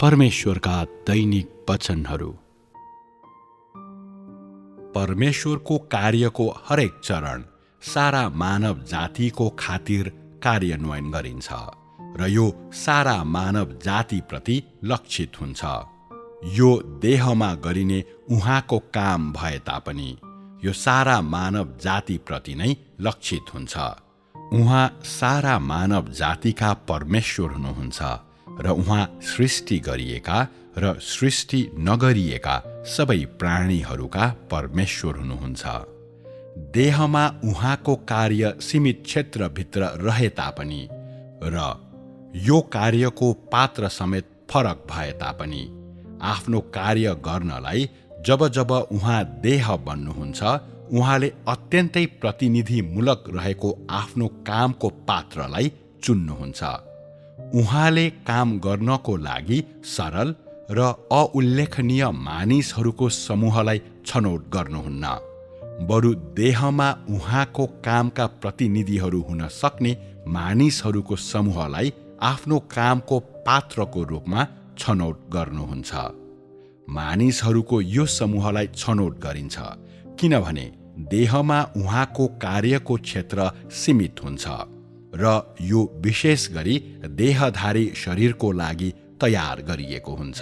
परमेश्वरका दैनिक वचनहरू। परमेश्वरको कार्यको हरेक चरण सारा मानव जातिको खातिर कार्यान्वयन गरिन्छ र यो सारा मानव जातिप्रति लक्षित हुन्छ। यो देहमा गरिने उहाँको काम भए तापनि यो सारा मानव जातिप्रति नै लक्षित हुन्छ। उहाँ सारा मानव जातिका परमेश्वर हुनुहुन्छ र उहाँ सृष्टि गरिएका र सृष्टि नगरिएका सबै प्राणीहरूका परमेश्वर हुनुहुन्छ। देहमा उहाँको कार्य सीमित क्षेत्रभित्र रहे तापनि र यो कार्यको पात्र समेत फरक भए तापनि आफ्नो कार्य गर्नलाई जब जब उहाँ देह बन्नुहुन्छ, उहाँले अत्यन्तै प्रतिनिधिमूलक रहेको आफ्नो कामको पात्रलाई चुन्नुहुन्छ। उहाँले काम गर्नको लागि सरल र अउल्लेखनीय मानिसहरूको समूहलाई छनौट गर्नुहुन्न, बरु देहमा उहाँको कामका प्रतिनिधिहरू हुन सक्ने मानिसहरूको समूहलाई आफ्नो कामको पात्रको रूपमा छनौट गर्नुहुन्छ। मानिसहरूको यो समूहलाई छनौट गरिन्छ किनभने देहमा उहाँको कार्यको क्षेत्र सीमित हुन्छ र यो विशेष गरी देहधारी शरीरको लागि तयार गरिएको हुन्छ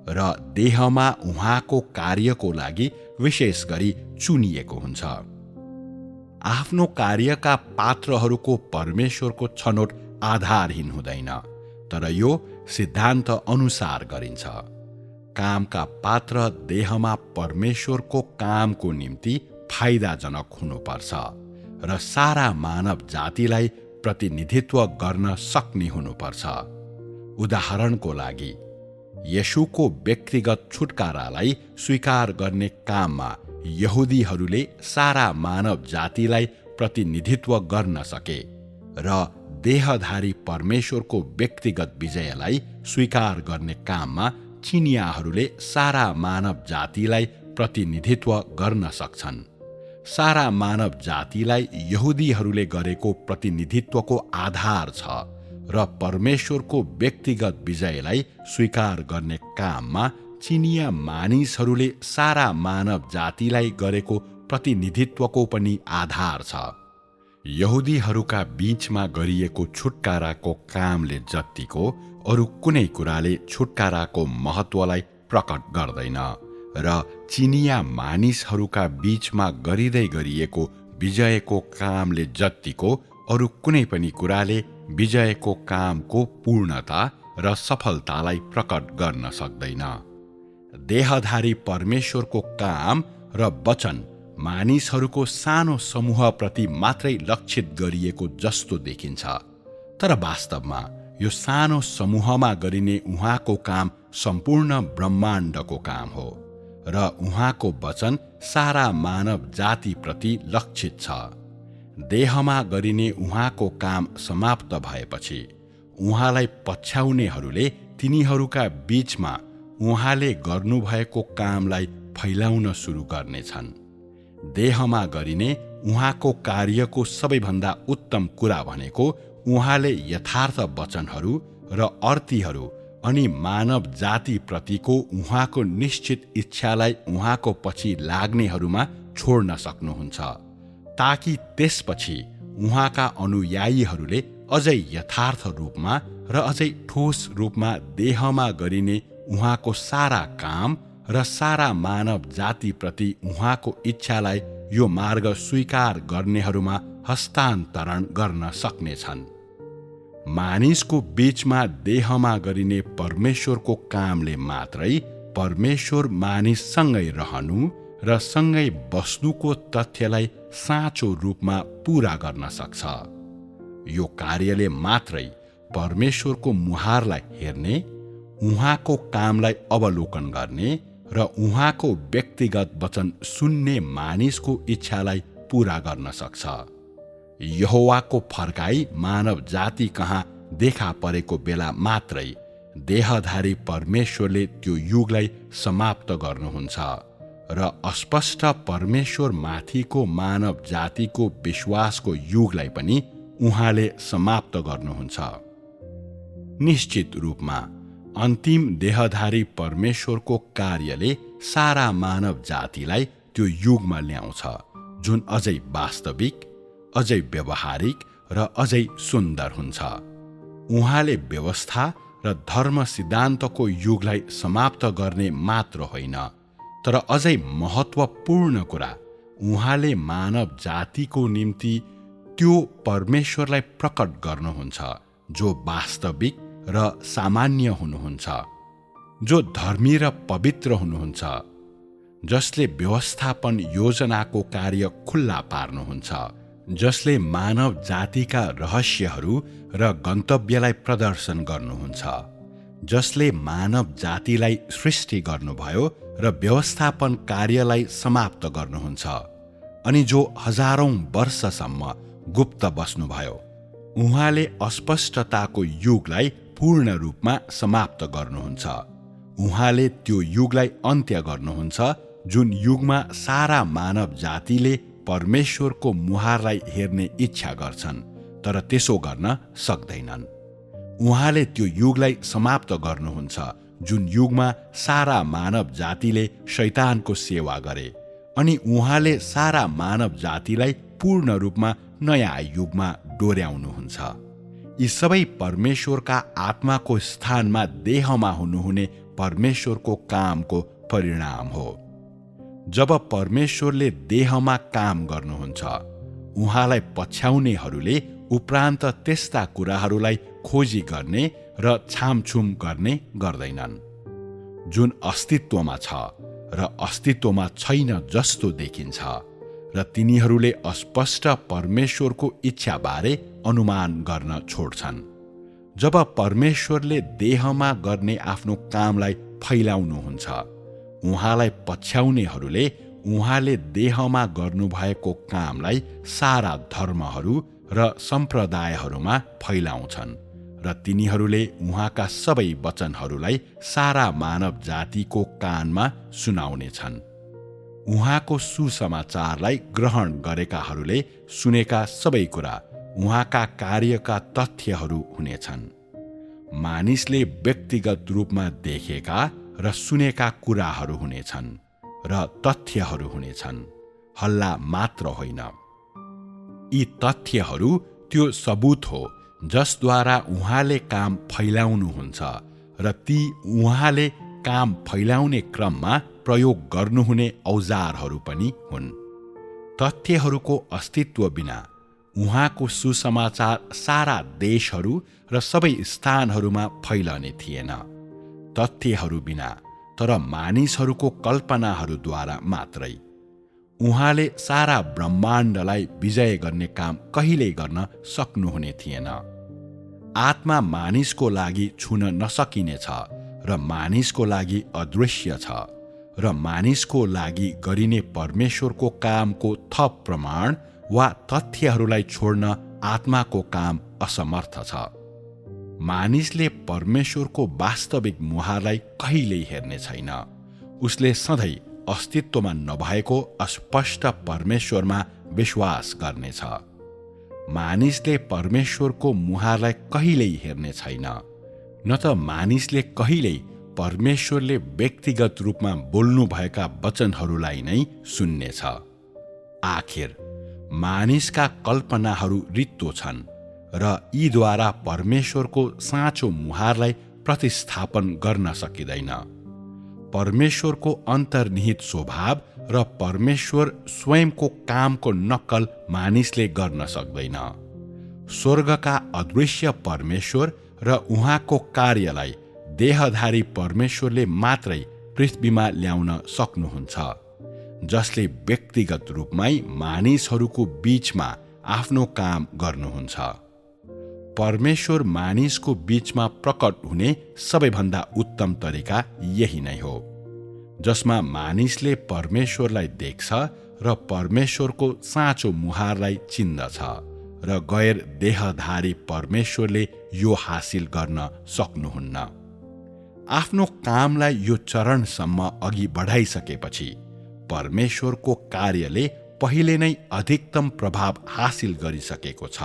र देहमा उहाँको कार्यको लागि विशेष गरी चुनिएको हुन्छ। आफ्नो कार्यका पात्रहरूको परमेश्वरको छनौट आधारहीन हुँदैन, तर यो सिद्धान्त अनुसार गरिन्छ। कामका पात्र देहमा परमेश्वरको कामको निम्ति फाइदाजनक हुनुपर्छ र सारा मानव जातिलाई प्रतिनिधित्व गर्न सक्ने हुनुपर्छ। उदाहरणको लागि, येशूको व्यक्तिगत छुटकारालाई स्वीकार गर्ने काममा यहुदीहरूले सारा मानव जातिलाई प्रतिनिधित्व गर्न सके र देहधारी परमेश्वरको व्यक्तिगत विजयलाई स्वीकार गर्ने काममा चिनियाहरूले सारा मानव जातिलाई प्रतिनिधित्व गर्न सक्छन्। सारा मानव जातिलाई यहुदीहरूले गरेको प्रतिनिधित्वको आधार छ र परमेश्वरको व्यक्तिगत विजयलाई स्वीकार गर्ने काममा चिनिया मानिसहरूले सारा मानव जातिलाई गरेको प्रतिनिधित्वको पनि आधार छ। यहुदीहरूका बीचमा गरिएको छुटकाराको कामले जत्तिको अरू कुनै कुराले छुटकाराको महत्त्वलाई प्रकट गर्दैन र चिनिया मानिसहरूका बीचमा गरिँदै गरिएको विजयको कामले जत्तिको अरू कुनै पनि कुराले विजयको कामको पूर्णता र सफलतालाई प्रकट गर्न सक्दैन। देहधारी परमेश्वरको काम र वचन मानिसहरूको सानो समूहप्रति मात्रै लक्षित गरिएको जस्तो देखिन्छ, तर वास्तवमा यो सानो समूहमा गरिने उहाँको काम सम्पूर्ण ब्रह्माण्डको काम हो र उहाँको वचन सारा मानव जातिप्रति लक्षित छ। देहमा गरिने उहाँको काम समाप्त भएपछि उहाँलाई पछ्याउनेहरूले तिनीहरूका बीचमा उहाँले गर्नुभएको कामलाई फैलाउन सुरु गर्नेछन्। देहमा गरिने उहाँको कार्यको सबैभन्दा उत्तम कुरा भनेको उहाँले यथार्थ वचनहरू र अर्थीहरू अनि मानव जातिप्रतिको उहाँको निश्चित इच्छालाई उहाँको पछि लाग्नेहरूमा छोड्न सक्नुहुन्छ, ताकि त्यसपछि उहाँका अनुयायीहरूले अझै यथार्थ रूपमा र अझै ठोस रूपमा देहमा गरिने उहाँको सारा काम र सारा मानव जातिप्रति उहाँको इच्छालाई यो मार्ग स्वीकार गर्नेहरूमा हस्तान्तरण गर्न सक्नेछन्। मानिसको बीचमा देहमा गरिने परमेश्वरको कामले मात्रै परमेश्वर मानिससँगै रहनु र सँगै बस्नुको तथ्यलाई साँचो रूपमा पूरा गर्न सक्छ। यो कार्यले मात्रै परमेश्वरको मुहारलाई हेर्ने, उहाँको कामलाई अवलोकन गर्ने र उहाँको व्यक्तिगत वचन सुन्ने मानिसको इच्छालाई पूरा गर्न सक्छ। यहोवाको फर्काई मानव जाति कहाँ देखा परेको बेला मात्रै देहधारी परमेश्वरले त्यो युगलाई समाप्त गर्नुहुन्छ र अस्पष्ट परमेश्वर माथिको मानव जातिको विश्वासको युगलाई पनि उहाँले समाप्त गर्नुहुन्छ। निश्चित रूपमा अन्तिम देहधारी परमेश्वरको कार्यले सारा मानव जातिलाई त्यो युगमा ल्याउँछ जुन अझै वास्तविक, अझै व्यवहारिक र अझै सुन्दर हुन्छ। उहाँले व्यवस्था र धर्म सिद्धान्तको युगलाई समाप्त गर्ने मात्र होइन, तर अझै महत्त्वपूर्ण कुरा, उहाँले मानव जातिको निम्ति त्यो परमेश्वरलाई प्रकट गर्नुहुन्छ जो वास्तविक र सामान्य हुनुहुन्छ, जो धर्मी र पवित्र हुनुहुन्छ, जसले व्यवस्थापन योजनाको कार्य खुल्ला पार्नुहुन्छ, जसले मानव जातिका रहस्यहरू र गन्तव्यलाई प्रदर्शन गर्नुहुन्छ, जसले मानव जातिलाई सृष्टि गर्नुभयो र व्यवस्थापन कार्यलाई समाप्त गर्नुहुन्छ, अनि जो हजारौं वर्षसम्म गुप्त बस्नुभयो। उहाँले अस्पष्टताको युगलाई पूर्ण रूपमा समाप्त गर्नुहुन्छ। उहाँले त्यो युगलाई अन्त्य गर्नुहुन्छ जुन युगमा सारा मानव जातिले परमेश्वरको मुहारलाई हेर्ने इच्छा गर्छन् तर त्यसो गर्न सक्दैनन्। उहाँले त्यो युगलाई समाप्त गर्नुहुन्छ जुन युगमा सारा मानव जातिले शैतानको सेवा गरे, अनि उहाँले सारा मानव जातिलाई पूर्ण रूपमा नयाँ युगमा डोर्याउनुहुन्छ। यी सबै परमेश्वरका आत्माको स्थानमा देहमा हुनुहुने परमेश्वरको कामको परिणाम हो। जब परमेश्वरले देहमा काम गर्नुहुन्छ, उहाँलाई पछ्याउनेहरूले उपरान्त त्यस्ता कुराहरूलाई खोजी गर्ने र छामछुम गर्ने गर्दैनन् जुन अस्तित्वमा छ र अस्तित्वमा छैन जस्तो देखिन्छ, र तिनीहरूले अस्पष्ट परमेश्वरको इच्छाबारे अनुमान गर्न छोड्छन्। जब परमेश्वरले देहमा गर्ने आफ्नो कामलाई फैलाउनुहुन्छ, उहाँलाई पछ्याउनेहरूले उहाँले देहमा गर्नुभएको कामलाई सारा धर्महरू र सम्प्रदायहरूमा फैलाउँछन्, र तिनीहरूले उहाँका सबै वचनहरूलाई सारा मानव जातिको कानमा सुनाउनेछन्। उहाँको सुसमाचारलाई ग्रहण गरेकाहरूले सुनेका सबै कुरा उहाँका कार्यका तथ्यहरू हुनेछन्। मानिसले व्यक्तिगत रूपमा देखेका र सुनेका कुराहरू हुनेछन् र तथ्यहरू हुनेछन्, हल्ला मात्र होइन। यी तथ्यहरू त्यो सबुत हो जसद्वारा उहाँले काम फैलाउनुहुन्छ, र ती उहाँले काम फैलाउने क्रममा प्रयोग गर्नुहुने औजारहरू पनि हुन्। तथ्यहरूको अस्तित्व बिना उहाँको सुसमाचार सारा देशहरू र सबै स्थानहरूमा फैलने थिएन। तथ्यहरू बिना, तर मानिसहरूको कल्पनाहरूद्वारा मात्रै। उहाँले सारा ब्रह्माण्डलाई विजय गर्ने काम कहिल्यै गर्न सक्नुहुने थिएन। आत्मा मानिसको लागि छुन नसकिने छ र मानिसको लागि अदृश्य छ, र मानिसको लागि गरिने परमेश्वरको कामको थप प्रमाण वा तथ्यहरूलाई छोड्न आत्माको काम असमर्थ छ। मानिसले परमेश्वरको वास्तविक मुहारलाई कहिल्यै हेर्ने छैन। उसले सधैँ अस्तित्वमा नभएको अस्पष्ट परमेश्वरमा विश्वास गर्नेछ। मानिसले परमेश्वरको मुहारलाई कहिल्यै हेर्ने छैन, न त मानिसले कहिल्यै परमेश्वरले व्यक्तिगत रूपमा बोल्नुभएका वचनहरूलाई नै सुन्नेछ। आखिर मानिसका कल्पनाहरू रित्तो छन् र यीद्वारा परमेश्वरको साँचो मुहारलाई प्रतिस्थापन गर्न सकिँदैन। परमेश्वरको अन्तर्निहित स्वभाव र परमेश्वर स्वयंको कामको नक्कल मानिसले गर्न सक्दैन। स्वर्गका अदृश्य परमेश्वर र उहाँको कार्यलाई देहधारी परमेश्वरले मात्रै पृथ्वीमा ल्याउन सक्नुहुन्छ, जसले व्यक्तिगत रूपमै मानिसहरूको बीचमा आफ्नो काम गर्नुहुन्छ। परमेश्वर मानिसको बीचमा प्रकट हुने सबैभन्दा उत्तम तरिका यही नै हो, जसमा मानिसले परमेश्वरलाई देख्छ र परमेश्वरको साँचो मुहारलाई चिन्दछ, र गैर देहधारी परमेश्वरले यो हासिल गर्न सक्नुहुन्न। आफ्नो कामलाई यो चरणसम्म अघि बढाइसकेपछि परमेश्वरको कार्यले पहिले नै अधिकतम प्रभाव हासिल गरिसकेको छ,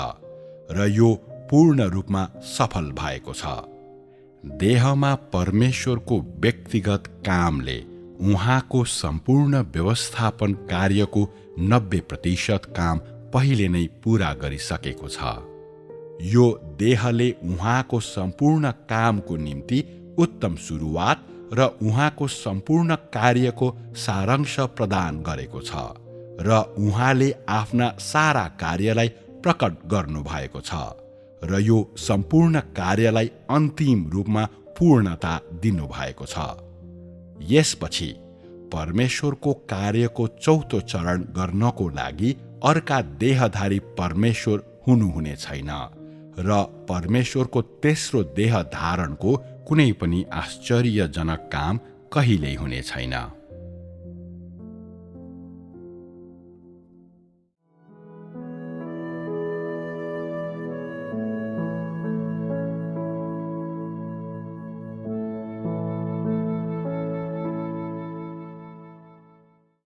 र यो पूर्ण रूपमा सफल भएको छ। देहमा परमेश्वरको व्यक्तिगत कामले उहाँको सम्पूर्ण व्यवस्थापन कार्यको 90% काम पहिले नै पूरा गरिसकेको छ। यो देहले उहाँको सम्पूर्ण कामको निम्ति उत्तम सुरुवात र उहाँको सम्पूर्ण कार्यको सारांश प्रदान गरेको छ र उहाँले आफ्ना सारा कार्यलाई प्रकट गर्नुभएको छ र यो सम्पूर्ण कार्यलाई अन्तिम रूपमा पूर्णता दिनुभएको छ। यसपछि परमेश्वरको कार्यको चौथो चरण गर्नको लागि अर्का देहधारी परमेश्वर हुनुहुने छैन र परमेश्वरको तेस्रो देह धारणको कुनै पनि आश्चर्यजनक काम कहिल्यै हुने छैन।